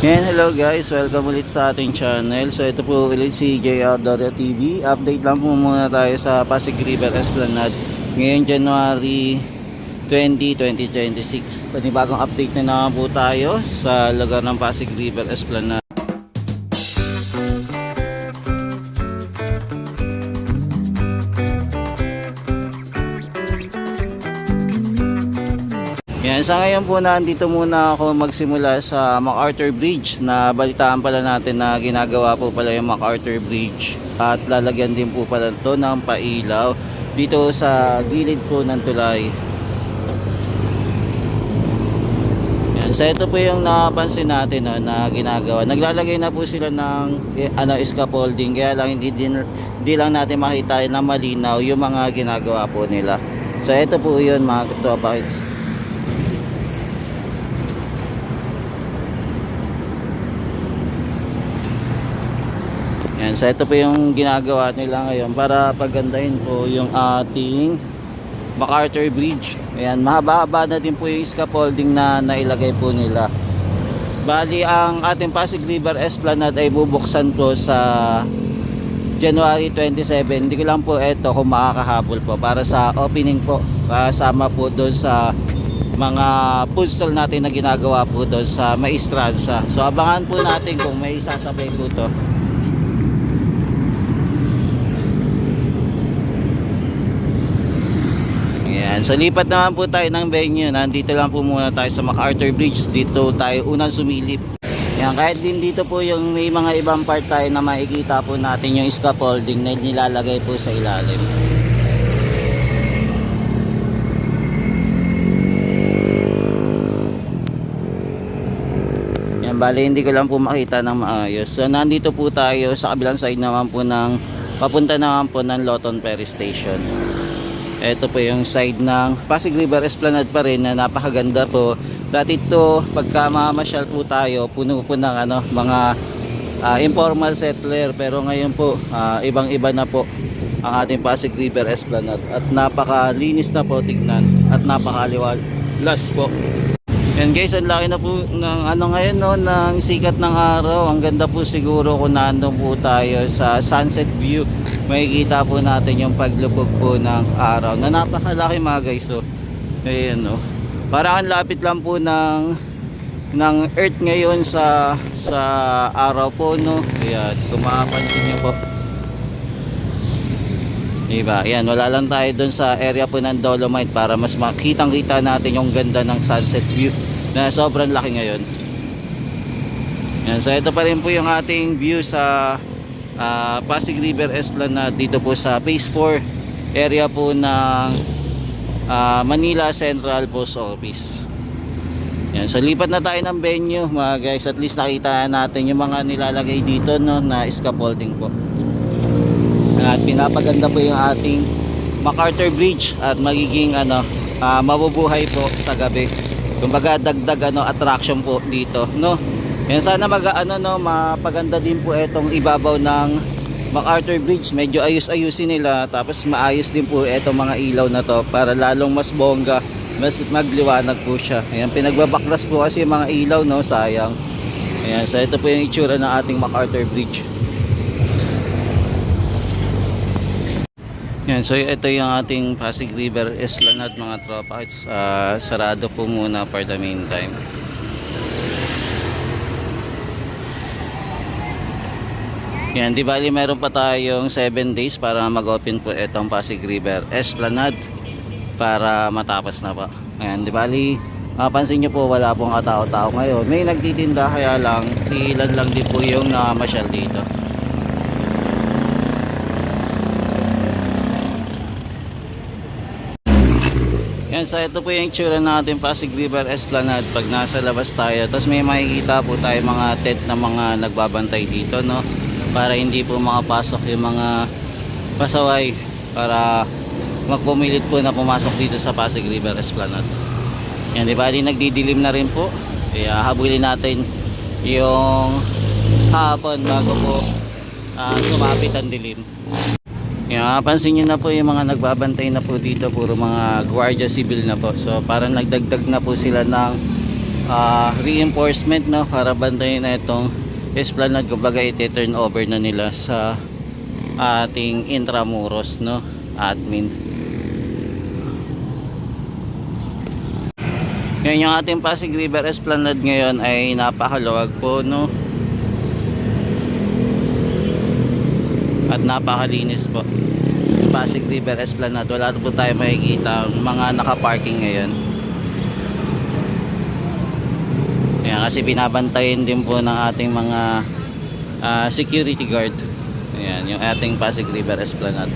Hello guys, welcome ulit sa ating channel. So ito po ulit si JR Doria TV. Update lang po muna tayo sa Pasig River Esplanade ngayon January 20, 2026. Panibagong update na naman po tayo sa lugar ng Pasig River Esplanade. Yan, sa ngayon po nandito muna ako magsimula sa MacArthur Bridge na balitaan pala natin na ginagawa po pala yung MacArthur Bridge at lalagyan din po pala ito ng pailaw dito sa gilid po ng tulay. Yan, so ito po yung napansin natin na ginagawa. Naglalagay na po sila ng scaffolding, kaya lang hindi lang natin makita na malinaw yung mga ginagawa po nila. So ito po yun mga katropa. Yan, so ito po yung ginagawa nila ngayon para pagandahin po yung ating MacArthur Bridge. Ayan, mahaba-haba na din po yung scaffolding na nailagay po nila. Bali, ang ating Pasig River Esplanade ay bubuksan po sa January 27. Hindi ko lang po ito kung makakahabol po para sa opening po. Kasama po doon sa mga food stall natin na ginagawa po doon sa Maestranza. So abangan po natin kung may sasabay po to. So lipat naman po tayo ng venue. Nandito lang po muna tayo sa MacArthur Bridge. Dito tayo unang sumilip. Yan, kahit din dito po yung may mga ibang part tayo na makikita po natin yung scaffolding na nilalagay po sa ilalim. Yan, bali hindi ko lang po makita ng maayos. So nandito po tayo sa kabilang side naman po ng papunta naman po ng Loton Ferry Station. Ito po yung side ng Pasig River Esplanade pa rin na napakaganda po. Dati ito pagka mamasyal po tayo puno po ng mga informal settler, pero ngayon po ibang-iba na po ang ating Pasig River Esplanade at napakalinis na po tignan at napakaliwalas po. Yan guys, ang laki na po ng ngayon ng sikat ng araw. Ang ganda po siguro kung nandun po tayo sa sunset view. Makikita po natin yung paglubog po ng araw na napakalaki mga guys. So, ayan parang ang lapit lang po ng earth ngayon sa araw po Ayan, kung makapansin nyo po. Diba? Ayan, wala lang tayo dun sa area po ng Dolomite para mas makitang kita natin yung ganda ng sunset view na sobrang laki ngayon. Ayan, so ito pa rin po yung ating view sa Pasig River Esplanade dito po sa Phase 4 area po ng Manila Central Post Office. Ayan, so lipat na tayo ng venue mga guys. At least nakita natin yung mga nilalagay dito na scaffolding po. At pinapaganda po yung ating MacArthur Bridge at magiging mabubuhay po sa gabi. Kumbaga dagdag attraction po dito Yan, sana mapaganda din po itong ibabaw ng MacArthur Bridge. Medyo ayus-ayusin nila, tapos maayos din po itong mga ilaw na to para lalong mas bongga, mas magliwanag po siya. Ayan, pinagbabaklas po kasi yung mga ilaw sayang. Ayan, so ito po yung itsura ng ating MacArthur Bridge. Yan, so ito yung ating Pasig River Esplanade mga tropa. Sarado po muna for the meantime. Yan, di bali meron pa tayong 7 days para mag-open po itong Pasig River Esplanade para matapos na po. Ayan, di bali mapansin nyo po wala pong katao-tao ngayon. May nagtitinda, kaya lang ilan lang din po yung namasyal dito. Yan, so ito po yung itsura natin Pasig River Esplanade pag nasa labas tayo. Tapos may makikita po tayo mga tent na mga nagbabantay dito para hindi po makapasok yung mga pasaway, para magpumilit po na pumasok dito sa Pasig River Esplanade. Yan, di ba nagdidilim na rin po, kaya habulin natin yung hapon bago po sumapit ang dilim. Yan, pansin nyo na po yung mga nagbabantay na po dito, puro mga Guardia Civil na po. So parang nagdagdag na po sila ng reinforcement, no, para bantayan na itong esplanade. Kumbaga iti-turn over na nila sa ating Intramuros, no, admin. Ngayon yung ating Pasig River Esplanade ngayon ay napakaluwag po, no, at napakalinis po. Yung Pasig River Esplanade, wala po tayo makikita mga nakaparking ngayon. Ayan, kasi binabantayan din po ng ating mga security guard. Ayan, yung ating Pasig River Esplanade.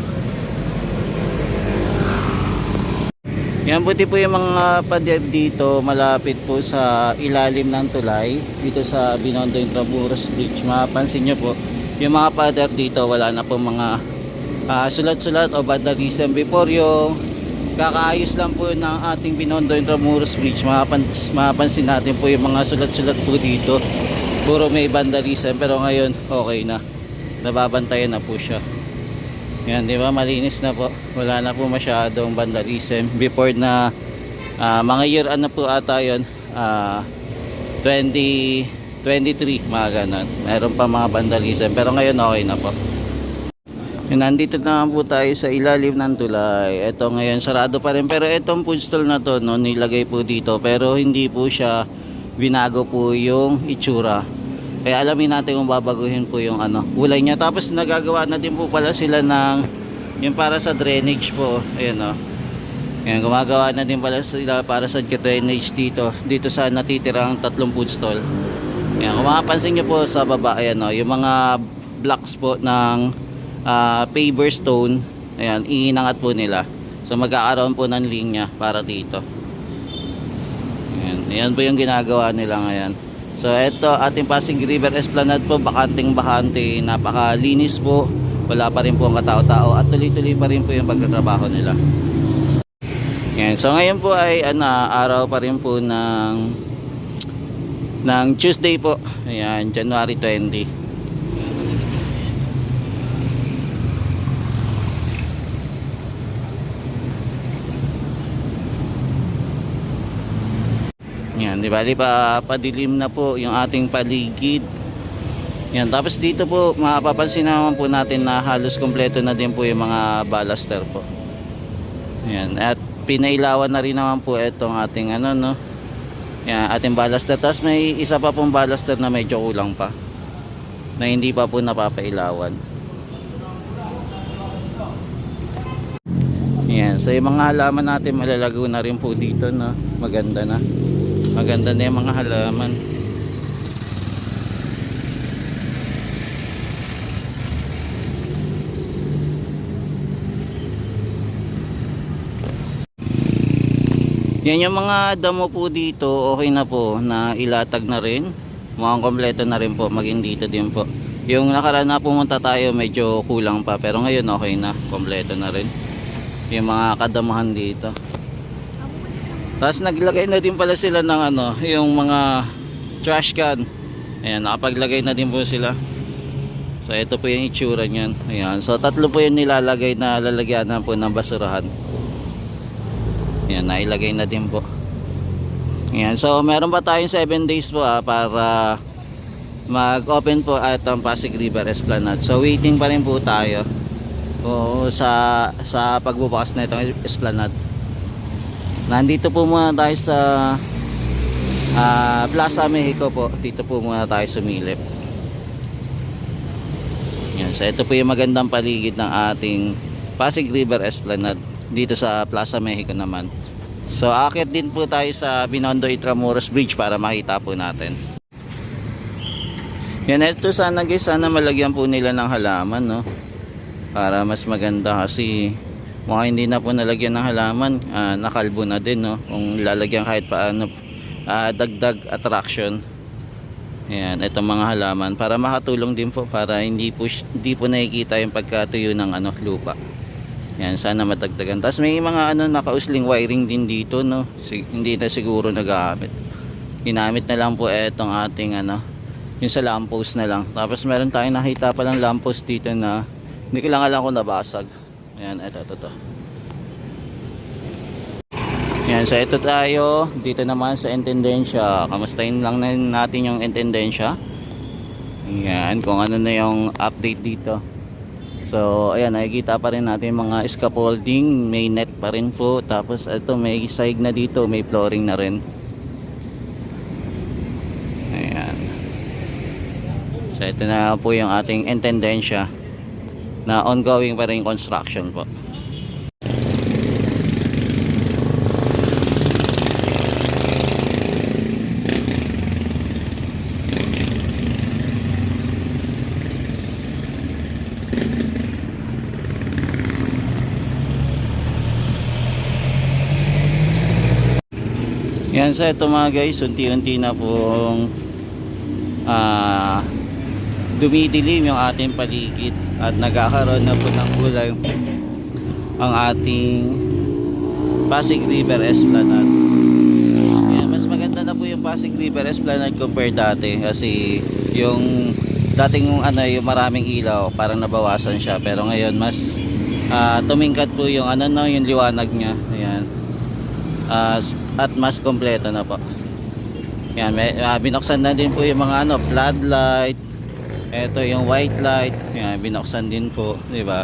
Yan, buti po yung mga pader dito malapit po sa ilalim ng tulay dito sa Binondo Intramuros Bridge. Mapapansin nyo po yung mga pader dito, wala na po mga sulat-sulat o vandalism. Before yung kakaayos lang po ng ating Binondo Intramuros Bridge, mapapansin natin po yung mga sulat-sulat po dito, puro may vandalism. Pero ngayon okay na, nababantayan na po siya. Yan, di ba, malinis na po, wala na po masyadong vandalism. Before na mga year ano po ata yun, 2023 mga ganon, meron pa mga vandalism. Pero ngayon okay na po. Nandito na po tayo sa ilalim ng tulay. Ito ngayon sarado pa rin, pero itong food stall na to, no, nilagay po dito, pero hindi po siya binago po yung itsura. Kaya alamin natin kung babaguhin po yung kulay niya. Tapos nagagawa na din po pala sila ng yung para sa drainage po. Ayan, o. Ayan, gumagawa na din pala sila para sa drainage dito sa natitirang 3 food stall. Ayan, kung makapansin nyo po sa baba, ayan, o, yung mga blocks po ng paver stone, ayan, iinangat po nila. So magkakaroon po ng linya para dito. Ayan po yung ginagawa nila ngayon. So ito ating Pasig River Esplanade po, bakanteng-bakante, napakalinis po, wala pa rin po ang katao-tao at tuloy-tuloy pa rin po yung pagtatrabaho nila. Ayan, so ngayon po ay araw pa rin po ng Tuesday po. Ayan, January 20. Yan, di ba? Padilim na po yung ating paligid. Yan, tapos dito po mapapansin naman po natin na halos kompleto na din po yung mga baluster po. Yan, at pinailawan na rin naman po itong ating no. Yan, ating baluster. Tapos may isa pa pong baluster na medyo kulang pa, na hindi pa po napapailawan. Yan, so yung mga halaman natin malalago na rin po dito, no. Maganda na yung mga halaman. Yan yung mga damo po dito, okay na po na ilatag na rin. Mukhang kompleto na rin po, maging dito din po. Yung nakaraan na pumunta tayo medyo kulang pa, pero ngayon okay na, kompleto na rin yung mga kadamuhan dito. Tapos naglagay na din pala sila ng yung mga trash can. Ayan, nakapaglagay na din po sila. So ito po yung itsura niyan. Ayan, so 3 po yung nilalagay na lalagyanan po ng basurahan. Ayan, nailagay na din po. Ayan, so meron pa tayong 7 days po para mag-open po at ang Pasig River Esplanade. So waiting pa rin po tayo sa pagbubukas na itong Esplanade. Nandito po muna tayo sa Plaza Mexico po. Dito po muna tayo sumilip. Yan, so ito po yung magandang paligid ng ating Pasig River Esplanade dito sa Plaza Mexico naman. So akit din po tayo sa Binondo Intramuros Bridge para makita po natin. Yan, ito sana guys, sana malagyan po nila ng halaman, no, para mas maganda, kasi mukhang hindi na po nalagyan ng halaman, nakalbo na din, no, kung lalagyan kahit paano dagdag attraction. Ayan, itong mga halaman para makatulong din po, para hindi po nakikita yung pagkatuyo ng lupa. Yan, sana matagdagan. Tapos may mga nakausling wiring din dito, no, hindi na siguro nagamit. Ginamit na lang po itong ating yung sa lamppost na lang. Tapos meron tayong nakita palang lamppost dito na hindi ko lang alam kung nabasag. Ayan, ito. Yan, so ito tayo dito naman sa Intendensya. Kamustahin lang natin yung Intendensya. Yan, kung ano na yung update dito. So ayan, nakikita pa rin natin mga scaffolding, may net pa rin po. Tapos ito may side na dito, may flooring na rin. Ayan. So ito na po yung ating Intendensya na ongoing pa rin construction po. Yan, so ito mga guys, unti-unti na pong dumidilim yung ating paligid at nagkakaroon na po ng kulay ang ating Pasig River Esplanade. Yan, mas maganda na po yung Pasig River Esplanade compare dati kasi yung dating yung maraming ilaw parang nabawasan siya, pero ngayon mas tumingkad po yung yung liwanag niya. Ayan. At mas kompleto na po. Yan, binuksan na din po yung mga floodlight. Ito yung white light. Yan, binuksan din po, di ba?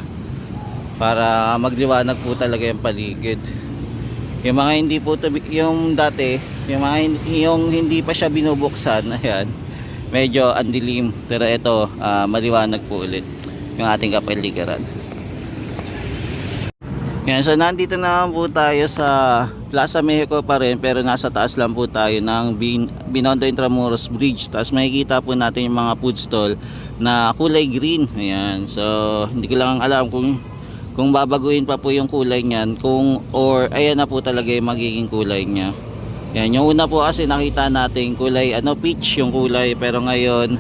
Para magliwanag po talaga yung paligid. Yung mga hindi po yung dati, yung hindi pa siya binubuksan, ayan, medyo andilim, pero ito maliwanag po ulit yung ating kapaligiran. Yan, so nandito naman po tayo sa Plaza Mexico pa rin, pero nasa taas lang po tayo ng Binondo Intramuros Bridge. Tapos makikita po natin yung mga food stall na kulay green. Ayan, so hindi ko lang alam kung babaguhin pa po yung kulay niyan, or ayan na po talaga yung magiging kulay niya. Yan, yung una po kasi nakita natin kulay peach yung kulay, pero ngayon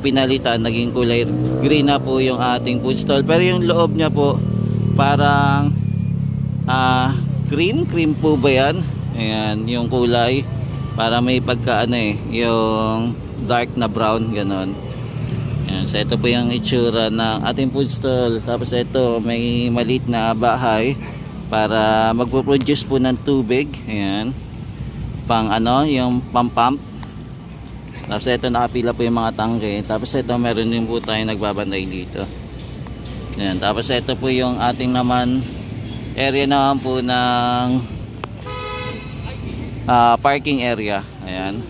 pinalitan, naging kulay green na po yung ating food stall. Pero yung loob niya po parang cream po ba yan? Ayan, yung kulay para may pagka yung dark na brown, ganon. Ayan, so ito po yung itsura ng ating food stall. Tapos ito may maliit na bahay para magpo-produce po ng tubig. Ayan, pang yung pump. Tapos ito nakapila po yung mga tangke. Tapos ito meron din po tayo nagbabantay dito. Ayan, tapos ito po yung ating naman area naman po ng parking area. Ayan.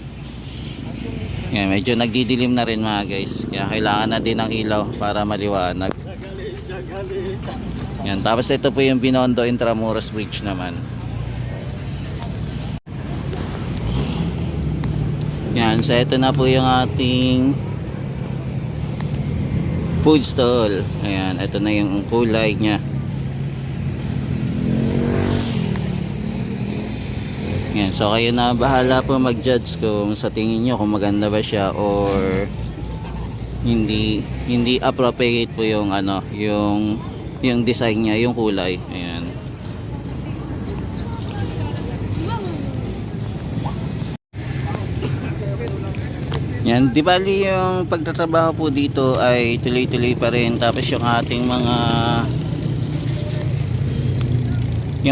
Ayan, medyo nagdidilim na rin mga guys, kaya kailangan na din ng ilaw para maliwanag. Ayan, tapos ito po yung Binondo Intramuros Bridge naman. Ayan, so ito na po yung ating food stall. Ayan, ito na yung kulay nya. Yan, so kayo na bahala po mag-judge kung sa tingin nyo kung maganda ba siya or hindi appropriate po yung yung design niya, yung kulay. Ayan. Yan, di bali yung pagtatrabaho po dito ay tuloy-tuloy pa rin. Tapos yung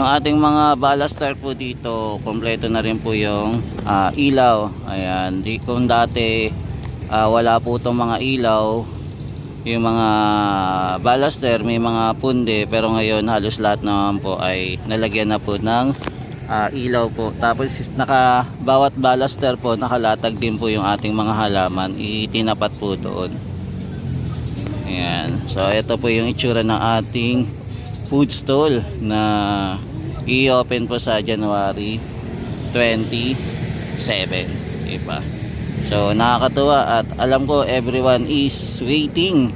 ating mga baluster po dito, kompleto na rin po yung ilaw. Ayan, kung dati wala po itong mga ilaw, yung mga baluster may mga punde, pero ngayon halos lahat naman po ay nalagyan na po ng ilaw po. Tapos bawat baluster po nakalatag din po yung ating mga halaman, itinapat po doon. Ayan, so ito po yung itsura ng ating food stall na i-open po sa January 27, diba? So nakakatuwa at alam ko everyone is waiting.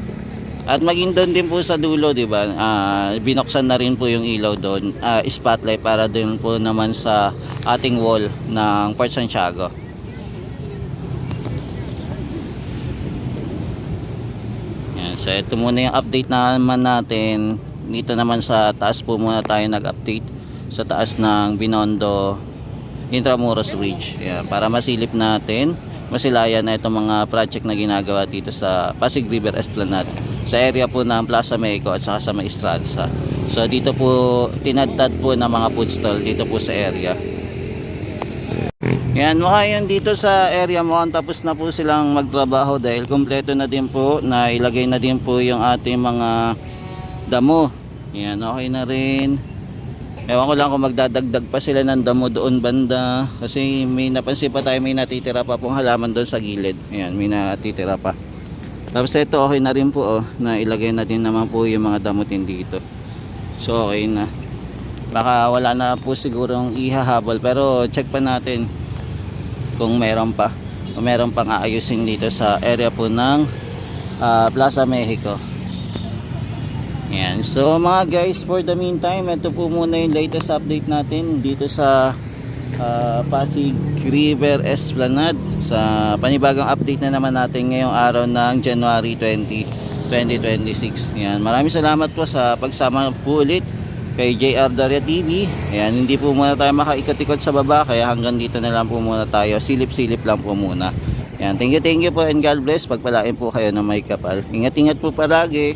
At maging doon din po sa dulo, diba? Binuksan na rin po yung ilaw doon, spotlight para doon po naman sa ating wall ng Port Santiago. Yan, so ito muna yung update naman natin. Dito naman sa taas po muna tayo nag-update sa taas ng Binondo Intramuros Bridge. Ayan, para masilip natin, masilayan na itong mga project na ginagawa dito sa Pasig River Esplanade, sa area po ng Plaza Mexico at saka sa Maestranza. So dito po tinadtad po ng mga food stall dito po sa area. Yan, mukha yun dito sa area mo, tapos na po silang magtrabaho dahil kompleto na din po, na ilagay na din po yung ating mga damo. Yan, okay na rin. Ewan ko lang kung magdadagdag pa sila ng damo doon banda, kasi may napansin pa tayo, may natitira pa pong halaman doon sa gilid. Yan, may natitira pa. Tapos ito okay na rin po, na ilagay na din naman po yung mga damutin dito. So okay na. Baka wala na po sigurong ihahabol, pero check pa natin kung meron pa, o meron pang aayusin dito sa area po ng Plaza Mexico. Yan. So mga guys, for the meantime, ito po muna yung latest update natin dito sa Pasig River Esplanade, sa panibagong update na naman natin ngayong araw ng January 20, 2026. Yan. Maraming salamat po sa pagsama po ulit kay JR Daria TV. Ayan, hindi po muna tayo makaikot-ikot sa baba, kaya hanggang dito na lang po muna tayo, silip-silip lang po muna. Ayan, thank you po and God bless. Pagpalain po kayo ng may kapal. Ingat-ingat po palagi.